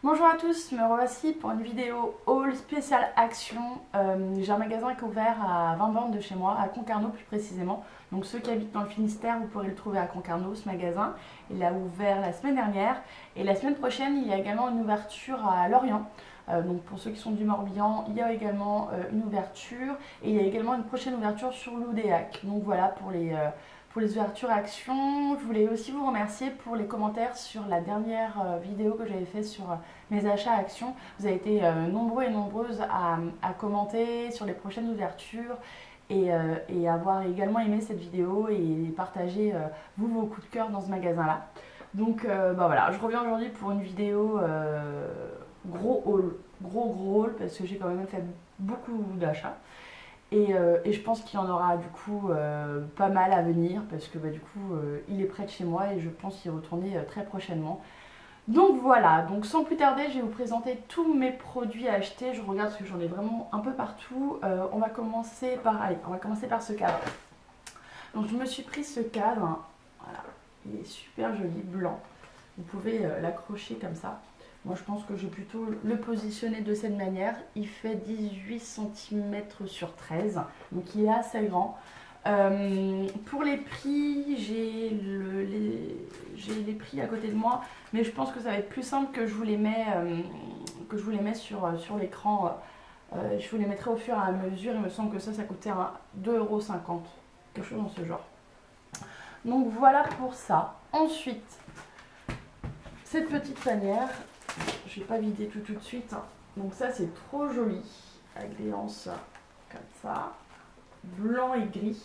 Bonjour à tous, me revoici pour une vidéo haul spéciale action. J'ai un magasin qui est ouvert à 20 bornes de chez moi, à Concarneau plus précisément. Donc ceux qui habitent dans le Finistère, vous pourrez le trouver à Concarneau, ce magasin. Il a ouvert la semaine dernière et la semaine prochaine, il y a également une ouverture à Lorient. Donc pour ceux qui sont du Morbihan, il y a également une ouverture et il y a également une prochaine ouverture sur l'Oudéac. Donc voilà pour les ouvertures actions. Je voulais aussi vous remercier pour les commentaires sur la dernière vidéo que j'avais fait sur mes achats actions. Vous avez été nombreux et nombreuses à commenter sur les prochaines ouvertures et avoir également aimé cette vidéo et partager vos coups de cœur dans ce magasin-là. Donc voilà, je reviens aujourd'hui pour une vidéo gros haul, gros haul parce que j'ai quand même fait beaucoup d'achats. Et je pense qu'il y en aura du coup pas mal à venir parce que du coup il est près de chez moi et je pense y retourner très prochainement. Donc voilà, donc sans plus tarder, je vais vous présenter tous mes produits à acheter. Je regarde parce que j'en ai vraiment un peu partout. On va commencer par ce cadre. Donc je me suis pris ce cadre, voilà, il est super joli, blanc. Vous pouvez l'accrocher comme ça. Moi je pense que je vais plutôt le positionner de cette manière. Il fait 18 cm sur 13, donc il est assez grand. Pour les prix, j'ai les prix à côté de moi, mais je pense que ça va être plus simple que je vous les mets, sur l'écran. Je vous les mettrai au fur et à mesure. Il me semble que ça coûtait 2,50 €, quelque chose dans ce genre. Donc voilà pour ça. Ensuite, cette petite panière. Je ne vais pas vider tout de suite. Donc ça c'est trop joli. Avec des anses comme ça. Blanc et gris.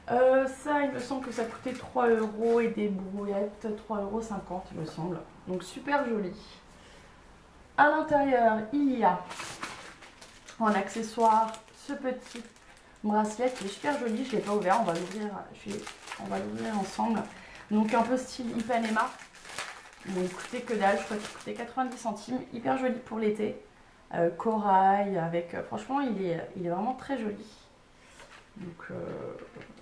Ça il me semble que ça coûtait 3 € et des brouillettes 3,50 € il me semble. Donc super joli. À l'intérieur il y a en accessoire ce petit bracelet qui est super joli. Je ne l'ai pas ouvert. On va l'ouvrir ensemble. Donc un peu style Ipanema. Donc coûtait que dalle, je crois qu'il coûtait 90 centimes, hyper joli pour l'été, corail avec, franchement il est vraiment très joli. Donc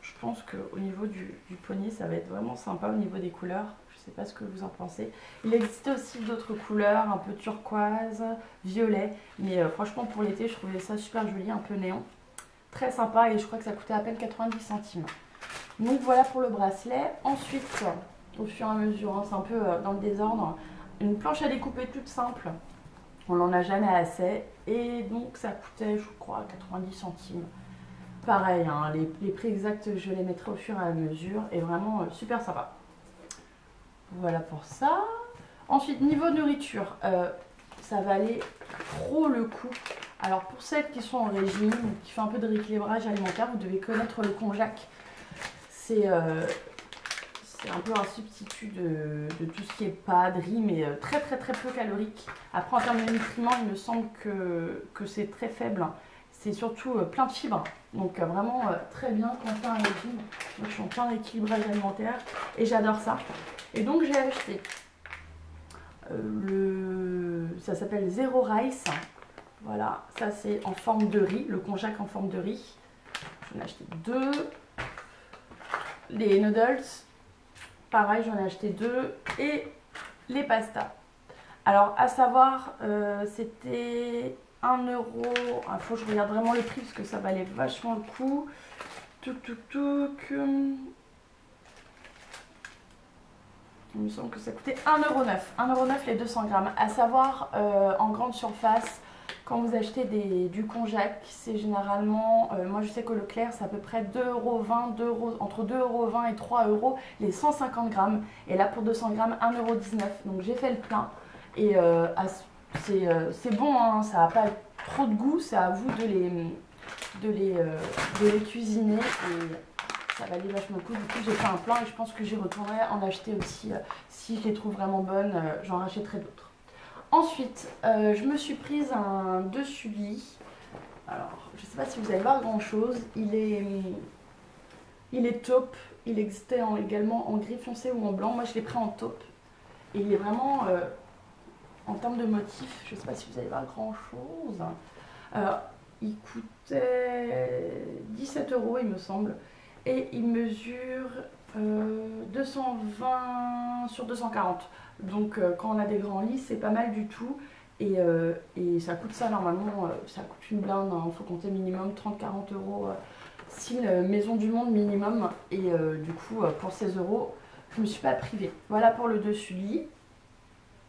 je pense qu'au niveau du poignet ça va être vraiment sympa au niveau des couleurs, je sais pas ce que vous en pensez. Il existe aussi d'autres couleurs, un peu turquoise, violet, mais franchement pour l'été je trouvais ça super joli, un peu néon, très sympa et je crois que ça coûtait à peine 90 centimes. Donc voilà pour le bracelet. Ensuite, au fur et à mesure, hein, c'est un peu dans le désordre, une planche à découper toute simple, on n'en a jamais assez et donc ça coûtait je crois 90 centimes. Pareil, hein, les prix exacts je les mettrai au fur et à mesure et vraiment super sympa. Voilà pour ça. Ensuite niveau nourriture, ça valait trop le coup. Alors pour celles qui sont en régime, qui font un peu de rééquilibrage alimentaire, vous devez connaître le konjac. C'est un peu un substitut de tout ce qui est pâtes, riz, mais très peu calorique. Après en termes de nutriments, il me semble que c'est très faible. C'est surtout plein de fibres, donc vraiment très bien quand on fait un régime. Moi je suis en plein équilibrage alimentaire et j'adore ça. Et donc j'ai acheté ça s'appelle Zero Rice. Voilà, ça c'est en forme de riz, le konjac en forme de riz. J'en ai acheté 2. Les noodles. Pareil, j'en ai acheté 2 et les pastas. Alors, à savoir, c'était 1 €. Il faut que je regarde vraiment le prix parce que ça valait vachement le coup. Il me semble que ça coûtait 1,09 €. 1,09 € les 200 grammes. À savoir, en grande surface, quand vous achetez du konjac, c'est généralement, moi je sais qu'au Leclerc c'est à peu près 2,20 €, entre 2,20 € et 3 € les 150 grammes. Et là pour 200 grammes, 1,19 €. Donc j'ai fait le plein. Et c'est bon, hein, ça n'a pas trop de goût, c'est à vous de les cuisiner. Et ça valait vachement le coup. Du coup j'ai fait un plein et je pense que j'y retournerai en acheter aussi. Si je les trouve vraiment bonnes, j'en rachèterai d'autres. Ensuite, je me suis prise un dessus-lit. Alors, je ne sais pas si vous allez voir grand chose. Il est taupe. Il existait également en gris foncé ou en blanc. Moi, je l'ai pris en taupe. Et il est vraiment, en termes de motif, je ne sais pas si vous allez voir grand chose. Il coûtait 17 €, il me semble. Et il mesure 220 sur 240. Donc quand on a des grands lits, c'est pas mal du tout. Et ça coûte ça normalement, ça coûte une blinde. Il faut compter minimum 30-40 euros si Maison du Monde minimum. Et du coup, pour 16 euros, je me suis pas privée. Voilà pour le dessus lit.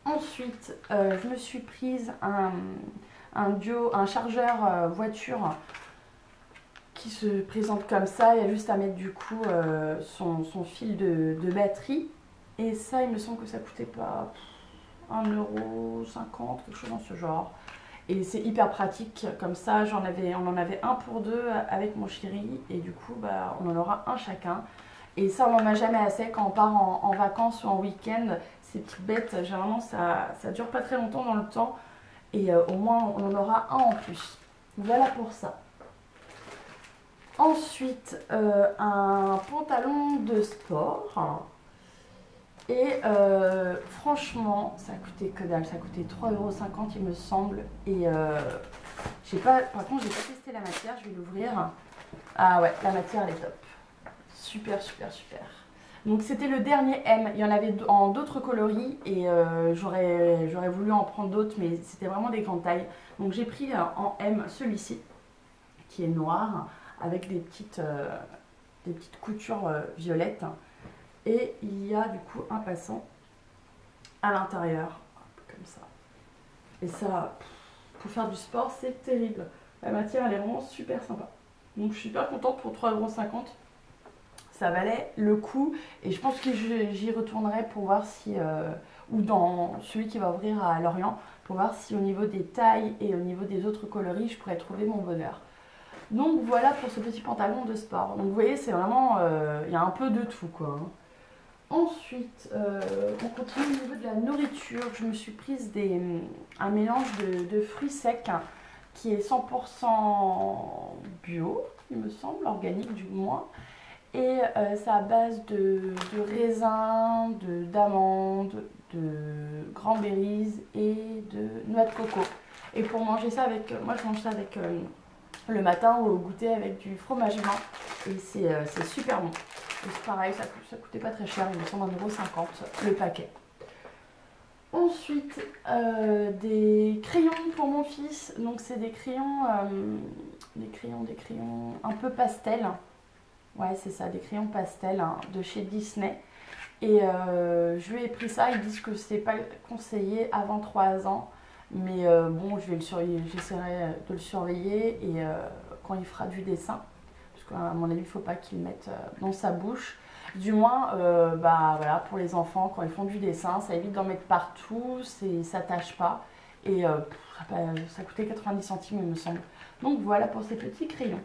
Ensuite, je me suis prise un chargeur voiture qui se présente comme ça. Il y a juste à mettre du coup son fil de batterie. Et ça, il me semble que ça coûtait pas 1,50 €, quelque chose dans ce genre. Et c'est hyper pratique comme ça. On en avait un pour deux avec mon chéri. Et du coup, bah, on en aura un chacun. Et ça, on n'en a jamais assez quand on part en vacances ou en week-end. Ces petites bêtes, généralement, ça dure pas très longtemps dans le temps. Et au moins, on en aura un en plus. Voilà pour ça. Ensuite, un pantalon de sport. Et franchement, ça coûtait que dalle. Ça coûtait 3,50 € il me semble. Et par contre, j'ai pas testé la matière. Je vais l'ouvrir. Ah ouais, la matière, elle est top. Super, super, super. Donc c'était le dernier M. Il y en avait en d'autres coloris et j'aurais voulu en prendre d'autres, mais c'était vraiment des grandes tailles. Donc j'ai pris en M celui-ci, qui est noir, avec des petites coutures violettes. Et il y a du coup un passant à l'intérieur, comme ça. Et ça, pour faire du sport, c'est terrible. La matière, elle est vraiment super sympa. Donc je suis super contente pour 3,50 €. Ça valait le coup et je pense que j'y retournerai pour voir si, ou dans celui qui va ouvrir à Lorient, pour voir si au niveau des tailles et au niveau des autres coloris, je pourrais trouver mon bonheur. Donc voilà pour ce petit pantalon de sport. Donc vous voyez, c'est vraiment, il y a un peu de tout quoi. Ensuite, on continue au niveau de la nourriture. Je me suis prise un mélange de fruits secs qui est 100% bio, il me semble, organique du moins. Et c'est à base de raisins, d'amandes, de cranberries et de noix de coco. Et pour manger ça avec, moi je mange ça avec le matin ou au goûter avec du fromage blanc. Et c'est super bon. Et c'est pareil, ça coûtait pas très cher, il me semble 1,50 € le paquet. Ensuite, des crayons pour mon fils. Donc c'est des crayons un peu pastel. Ouais, c'est ça, des crayons pastel hein, de chez Disney. Et je lui ai pris ça, ils disent que c'est pas conseillé avant 3 ans. Mais bon, j'essaierai de le surveiller et quand il fera du dessin. Parce qu'à mon avis, il ne faut pas qu'il le mette dans sa bouche. Du moins, bah, voilà, pour les enfants, quand ils font du dessin, ça évite d'en mettre partout, ça tâche pas. Et ça coûtait 90 centimes, il me semble. Donc voilà pour ces petits crayons.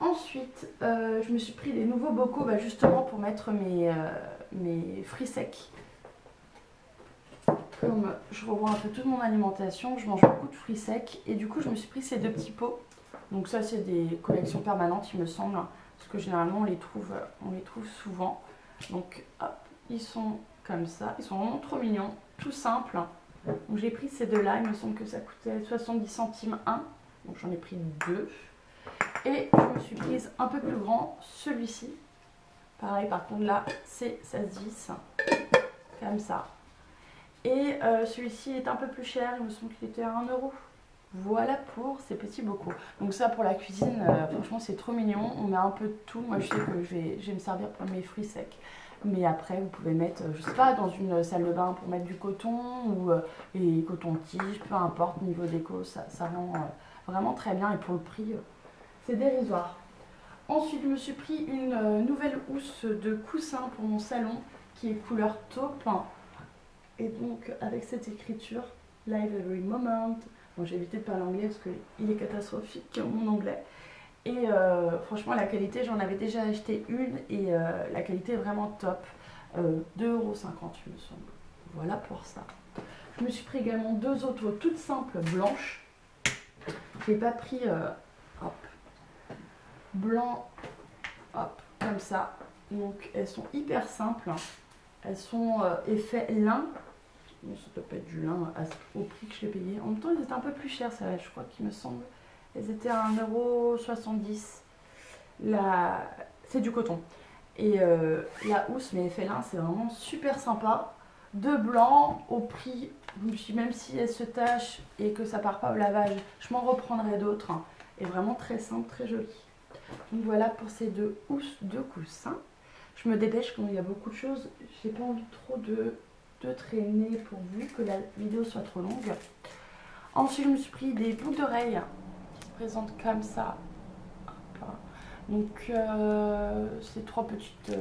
Ensuite, je me suis pris des nouveaux bocaux bah, justement pour mettre mes fruits secs. Comme je revois un peu toute mon alimentation, je mange beaucoup de fruits secs et du coup je me suis pris ces deux petits pots. Donc ça c'est des collections permanentes il me semble, parce que généralement on les trouve souvent. Donc hop, ils sont comme ça, ils sont vraiment trop mignons, tout simple. Donc j'ai pris ces deux-là, il me semble que ça coûtait 70 centimes un, donc j'en ai pris deux. Et je me suis prise un peu plus grand, celui-ci. Pareil, par contre là, c'est 16,10, comme ça. Et celui-ci est un peu plus cher, il me semble qu'il était à 1 €. Voilà pour ces petits bocaux. Donc ça pour la cuisine, franchement c'est trop mignon. On met un peu de tout. Moi je sais que je vais me servir pour mes fruits secs. Mais après vous pouvez mettre, je sais pas, dans une salle de bain pour mettre du coton ou les cotons-tiges, peu importe, niveau déco, ça rend vraiment très bien. Et pour le prix, c'est dérisoire. Ensuite je me suis pris une nouvelle housse de coussin pour mon salon qui est couleur taupe. Et donc avec cette écriture, Live Every Moment. Bon, j'ai évité de parler anglais parce qu'il est catastrophique mon anglais. Et franchement la qualité, j'en avais déjà acheté une et la qualité est vraiment top. 2,50 € il me semble. Voilà pour ça. Je me suis pris également deux autres toutes simples blanches. J'ai pas pris hop, blanc, hop, comme ça. Donc elles sont hyper simples. Elles sont effet lin. Mais ça doit pas être du lin au prix que je l'ai payé. En même temps, elles étaient un peu plus chères, ça, je crois qu'il me semble. Elles étaient à 1,70 €. C'est du coton. Et la housse, mais félin, c'est vraiment super sympa. De blanc au prix, même si elle se tache et que ça part pas au lavage, je m'en reprendrai d'autres. Et vraiment très simple, très joli. Donc voilà pour ces deux housses de coussins. Je me dépêche quand il y a beaucoup de choses. J'ai pas envie trop de traîner pour vous, que la vidéo soit trop longue. Ensuite, je me suis pris des boucles d'oreilles qui se présentent comme ça. Donc, c'est trois petites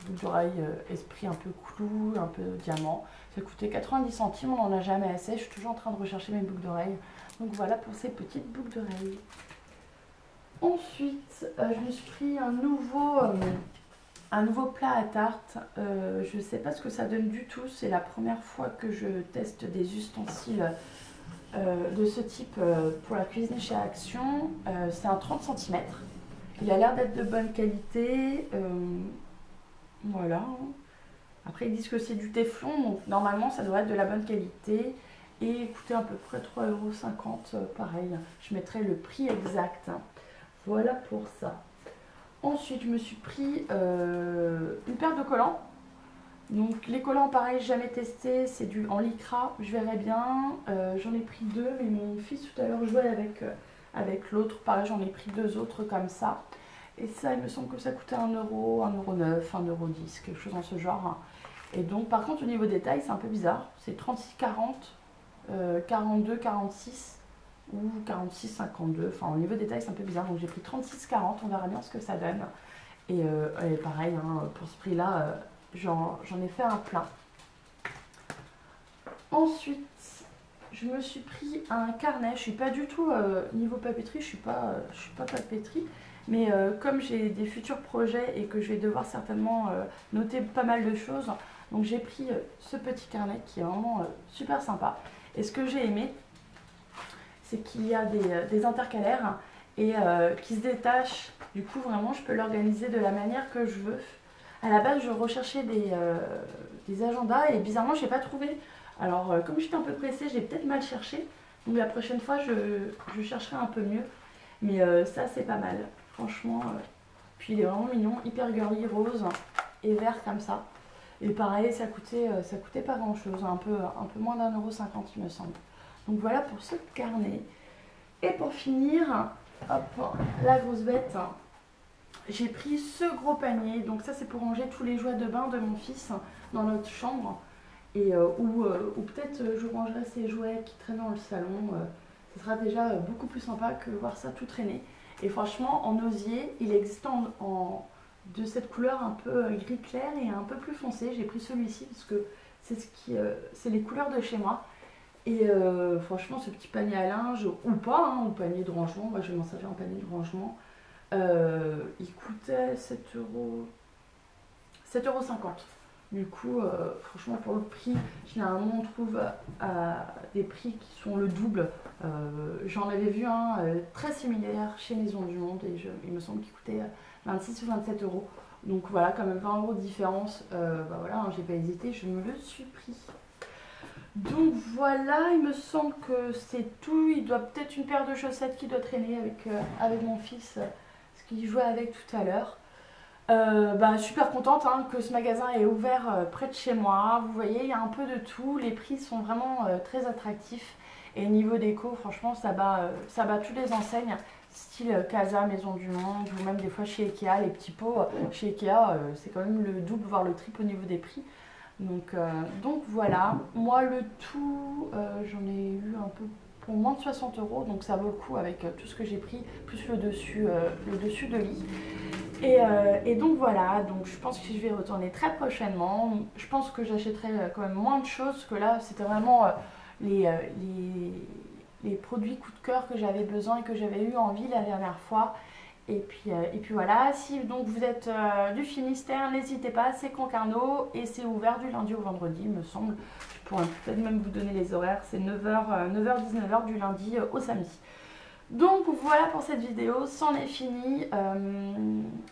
boucles d'oreilles esprit un peu clou, un peu diamant. Ça coûtait 90 centimes, on n'en a jamais assez. Je suis toujours en train de rechercher mes boucles d'oreilles. Donc voilà pour ces petites boucles d'oreilles. Ensuite, je me suis pris un nouveau plat à tarte. Je ne sais pas ce que ça donne du tout. C'est la première fois que je teste des ustensiles de ce type pour la cuisine chez Action. C'est un 30 cm. Il a l'air d'être de bonne qualité. Voilà. Après, ils disent que c'est du téflon. Donc normalement, ça devrait être de la bonne qualité. Et coûter à peu près 3,50 €. Pareil, je mettrai le prix exact. Voilà pour ça. Ensuite, je me suis pris une paire de collants. Donc les collants, pareil, jamais testé, c'est du en lycra, je verrai bien. J'en ai pris deux, mais mon fils tout à l'heure jouait avec l'autre. Pareil, j'en ai pris deux autres comme ça. Et ça, il me semble que ça coûtait 1 €, 1,09 €, 1,10 €, quelque chose dans ce genre. Et donc, par contre, au niveau des tailles, c'est un peu bizarre. C'est 36-40, 42-46 ou 46-52. Enfin, au niveau des tailles, c'est un peu bizarre. Donc, j'ai pris 36-40. On verra bien ce que ça donne. Et pareil, hein, pour ce prix-là, j'en ai fait un plein. Ensuite, je me suis pris un carnet. Je suis pas du tout niveau papeterie. Je suis pas papeterie. Mais comme j'ai des futurs projets et que je vais devoir certainement noter pas mal de choses, donc j'ai pris ce petit carnet qui est vraiment super sympa. Et ce que j'ai aimé, c'est qu'il y a des intercalaires et qui se détachent. Du coup, vraiment, je peux l'organiser de la manière que je veux. À la base, je recherchais des agendas et bizarrement, je n'ai pas trouvé. Alors, comme j'étais un peu pressée, j'ai peut-être mal cherché. Donc la prochaine fois, je chercherai un peu mieux. Mais ça, c'est pas mal. Franchement, puis il est vraiment mignon, hyper girly, rose et vert comme ça. Et pareil, ça coûtait pas grand chose, un peu moins d'1,50 € il me semble. Donc voilà pour ce carnet. Et pour finir, hop, la grosse bête, j'ai pris ce gros panier. Donc ça, c'est pour ranger tous les jouets de bain de mon fils dans notre chambre. Et ou peut-être je rangerai ces jouets qui traînent dans le salon. Ce sera déjà beaucoup plus sympa que voir ça tout traîner. Et franchement, en osier, il existe de cette couleur un peu gris clair et un peu plus foncé. J'ai pris celui-ci parce que c'est les couleurs de chez moi. Et franchement, ce petit panier à linge, ou pas, hein, ou panier de rangement, moi je vais m'en servir en panier de rangement, il coûtait 7,50 €. Du coup, franchement, pour le prix, généralement on trouve des prix qui sont le double. J'en avais vu un très similaire chez Maison du Monde et il me semble qu'il coûtait 26 ou 27 €. Donc voilà, quand même 20 € de différence. Bah voilà, hein, j'ai pas hésité, je me le suis pris. Donc voilà, il me semble que c'est tout. Il doit peut-être une paire de chaussettes qui doit traîner avec mon fils, parce qu'il jouait avec tout à l'heure. Super contente hein, que ce magasin est ouvert près de chez moi. Vous voyez, il y a un peu de tout. Les prix sont vraiment très attractifs. Et niveau déco, franchement, ça bat toutes les enseignes. Style Casa, Maison du Monde, ou même des fois chez Ikea. Les petits pots chez Ikea, c'est quand même le double, voire le triple au niveau des prix. Donc voilà. Moi, le tout, j'en ai eu un peu pour moins de 60 €. Donc ça vaut le coup avec tout ce que j'ai pris, plus le dessus de lit. Et donc voilà, donc je pense que je vais retourner très prochainement. Je pense que j'achèterai quand même moins de choses, parce que là c'était vraiment les produits coup de cœur que j'avais besoin et que j'avais eu envie la dernière fois. Et puis voilà, si donc vous êtes du Finistère, n'hésitez pas, c'est Concarneau et c'est ouvert du lundi au vendredi, il me semble. Je pourrais peut-être même vous donner les horaires, c'est 9h-19h du lundi au samedi. Donc voilà pour cette vidéo, c'en est fini.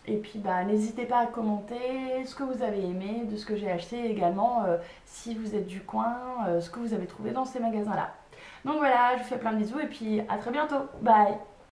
Et puis n'hésitez pas à commenter ce que vous avez aimé de ce que j'ai acheté également, si vous êtes du coin, ce que vous avez trouvé dans ces magasins là. Donc voilà, je vous fais plein de bisous et puis à très bientôt, bye.